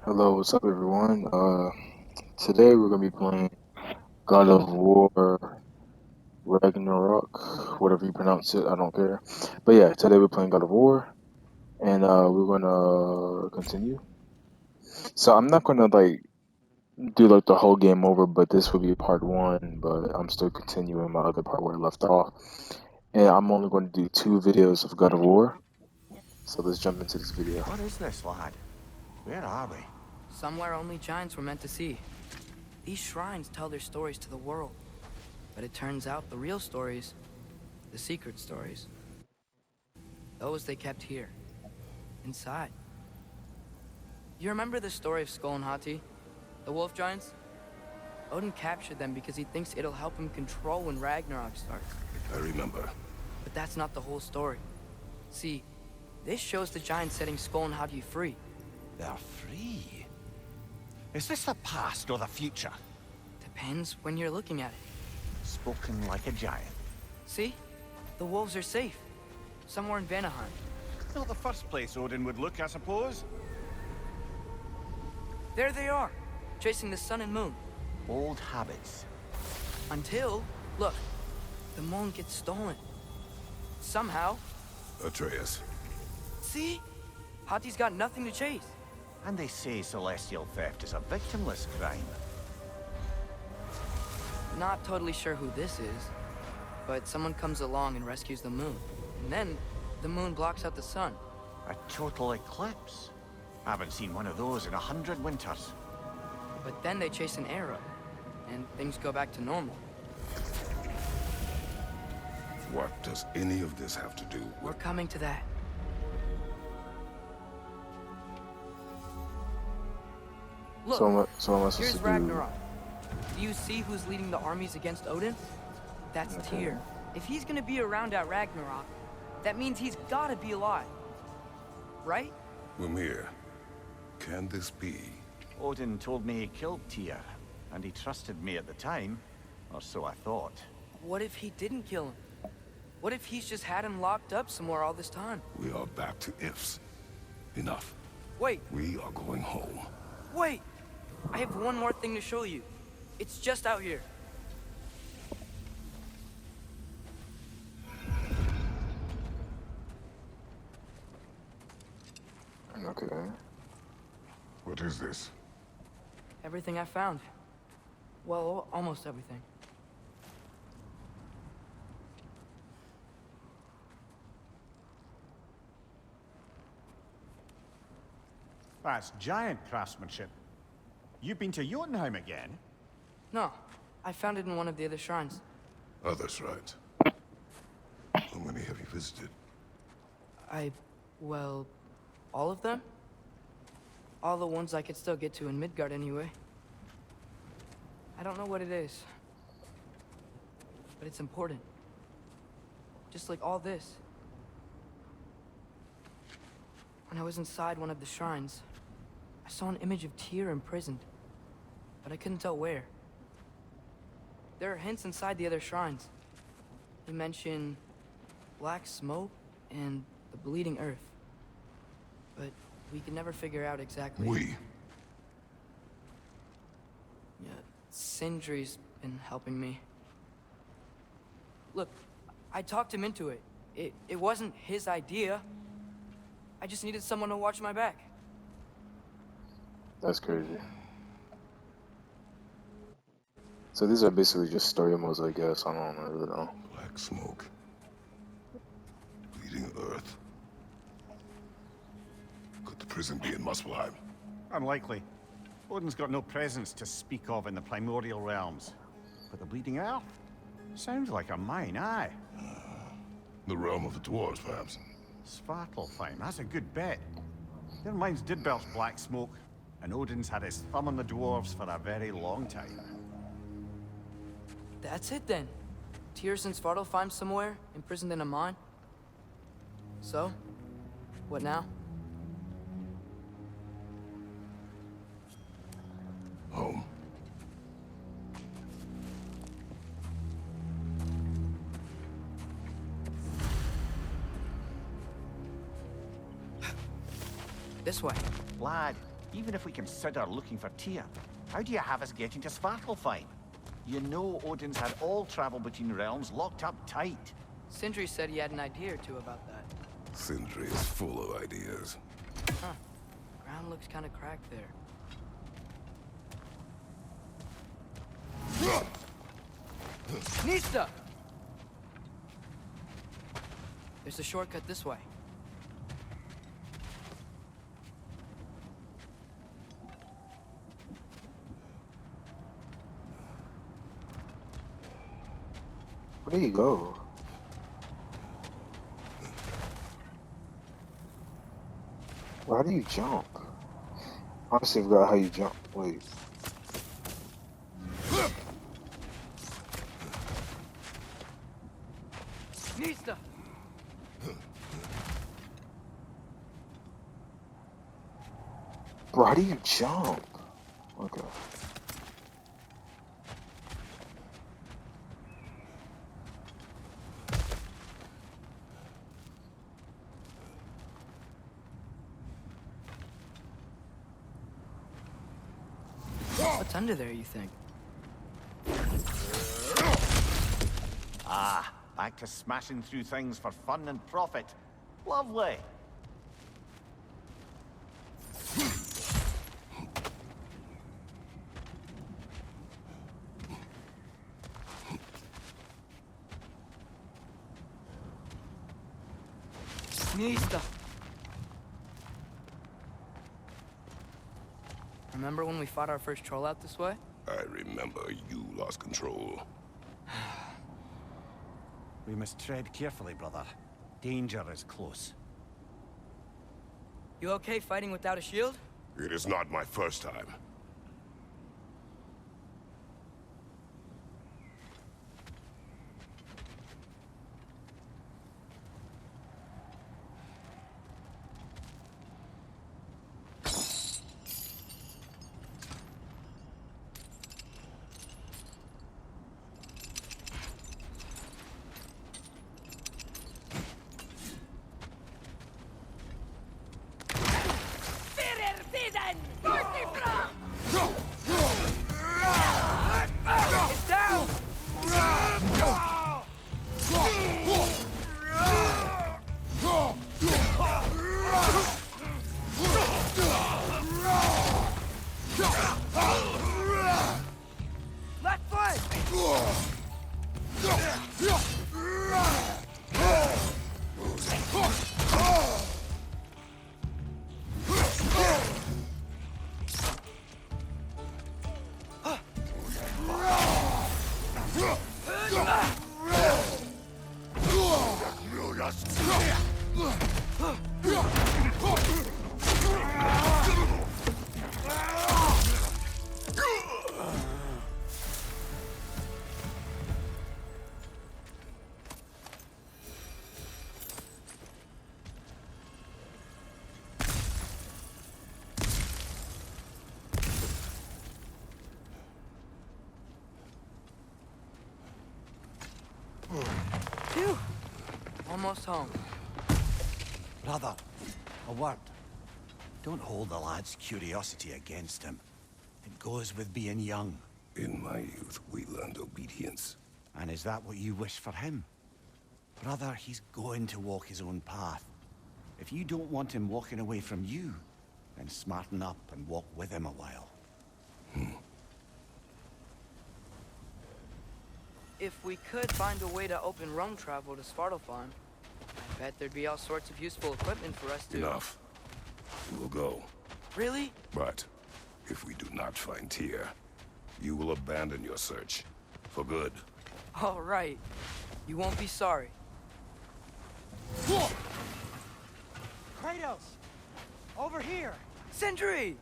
Hello, what's up, everyone? Today we're gonna be playing God of War Ragnarok, whatever you pronounce it, I don't care. But yeah, today we're playing God of War, and we're gonna continue. So I'm not gonna do like the whole game over, but this will be part one. But I'm still continuing my other part where I left off, and I'm only going to do two videos of God of War. So let's jump into this video. What is this, lad? Where are we? Somewhere only giants were meant to see. These shrines tell their stories to the world. But it turns out the real stories, the secret stories, those they kept here, inside. You remember the story of Skull and Hati? The wolf giants? Odin captured them because he thinks it'll help him control when Ragnarok starts. I remember. But that's not the whole story. See, this shows the giants setting Skull and Hati free. They're free. Is this the past or the future? Depends when you're looking at it. Spoken like a giant. See? The wolves are safe. Somewhere in Vanaheim. Not the first place Odin would look, I suppose. There they are, chasing the sun and moon. Old habits. Until, look, the moon gets stolen. Somehow. Atreus. See? Hati's got nothing to chase. And they say celestial theft is a victimless crime. Not totally sure who this is, but someone comes along and rescues the moon. And then, the moon blocks out the sun. A total eclipse. I haven't seen one of those in 100 winters. But then they chase an arrow, and things go back to normal. What does any of this have to do We're with... coming to that. Look, So what am I supposed here's to do? Ragnarok. Do you see who's leading the armies against Odin? That's Okay. Tyr. If he's gonna be around at Ragnarok, that means he's gotta be alive. Right? Mimir? Can this be? Odin told me he killed Tyr, and he trusted me at the time, or so I thought. What if he didn't kill him? What if he's just had him locked up somewhere all this time? We are back to ifs. Enough. Wait, We are going home. wait! I have one more thing to show you. It's just out here. Okay. What is this? Everything I found. Well, almost everything. That's giant craftsmanship. You've been to Jotunheim again? No, I found it in one of the other shrines. Others, right? How many have you visited? Well, all of them? All the ones I could still get to in Midgard anyway. I don't know what it is. But it's important. Just like all this. When I was inside one of the shrines, I saw an image of Tyr imprisoned. But I couldn't tell where. There are hints inside the other shrines. They mention black smoke and the bleeding earth. But we could never figure out exactly. We. Yeah, Sindri's been helping me. Look, I talked him into it. It wasn't his idea. I just needed someone to watch my back. That's crazy. So these are basically just story modes, I guess. I don't really know. Black smoke. Bleeding earth. Could the prison be in Muspelheim? Unlikely. Odin's got no presence to speak of in the primordial realms. But the Bleeding Earth? Sounds like a mine, aye. The realm of the dwarves, perhaps. Svartalfheim, that's a good bet. Their mines did belch black smoke, and Odin's had his thumb on the dwarves for a very long time. That's it then. Tyr's in Svartalfheim somewhere, imprisoned in a mine. So, what now? Home. This way. Lad, Even if we consider looking for Tyr, how do you have us getting to Svartalfheim? You know Odin's had all travel between realms locked up tight. Sindri said he had an idea or two about that. Sindri is full of ideas. Huh. Ground looks kind of cracked there. Nista! There's a shortcut this way. Where do you go? Well, how do you jump? Honestly, I forgot how you jump. Wait. Nista! Bro, how do you jump? Okay. What's under there, you think? Ah, back to smashing through things for fun and profit. Lovely. Nista! Remember when we fought our first troll out this way? I remember you lost control. We must tread carefully, brother. Danger is close. You okay fighting without a shield? It is not my first time. It's down! Left foot! Phew! Almost home. Brother, a word. Don't hold the lad's curiosity against him. It goes with being young. In my youth, we learned obedience. And is that what you wish for him? Brother, he's going to walk his own path. If you don't want him walking away from you, then smarten up and walk with him a while. If we could find a way to open roam travel to Svartalfheim, I bet there'd be all sorts of useful equipment for us to... Enough. We will go. Really? But if we do not find Tyr, you will abandon your search. For good. All right. You won't be sorry. Kratos! Over here! Sindri!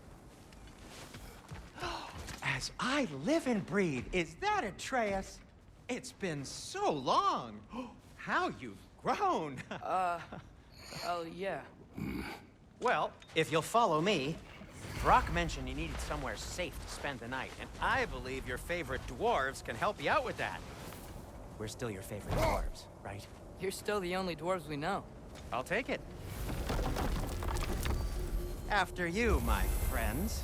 As I live and breathe, is that Atreus? It's been so long! How you've grown! Oh, yeah. Well, if you'll follow me, Brock mentioned you needed somewhere safe to spend the night, and I believe your favorite dwarves can help you out with that. We're still your favorite dwarves, right? You're still the only dwarves we know. I'll take it. After you, my friends.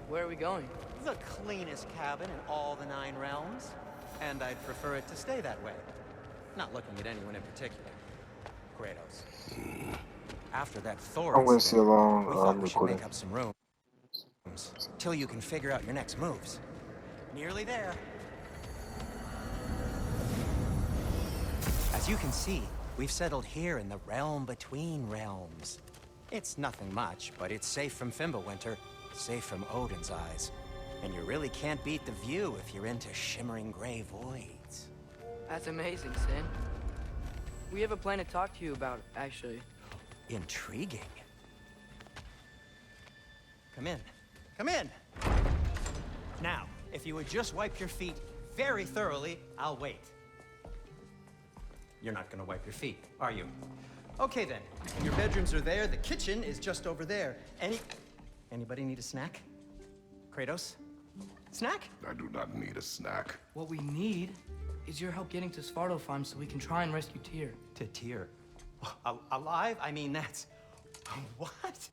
Where are we going? The cleanest cabin in all the 9 realms. And I'd prefer it to stay that way. Not looking at anyone in particular. Kratos. After that Thor I'm gonna see incident, along we thought we should recording. make up some rooms. Till you can figure out your next moves. Nearly there. As you can see, we've settled here in the realm between realms. It's nothing much, but it's safe from Fimbulwinter, safe from Odin's eyes. And you really can't beat the view if you're into shimmering gray voids. That's amazing, Sin. We have a plan to talk to you about, actually. Intriguing. Come in. Come in! Now, if you would just wipe your feet very thoroughly, I'll wait. You're not gonna wipe your feet, are you? Okay then. Your bedrooms are there, the kitchen is just over there. Anybody need a snack? Kratos? Snack? I do not need a snack. What we need is your help getting to Svartalfheim so we can try and rescue Tyr. To Tyr. Alive? I mean, that's... What?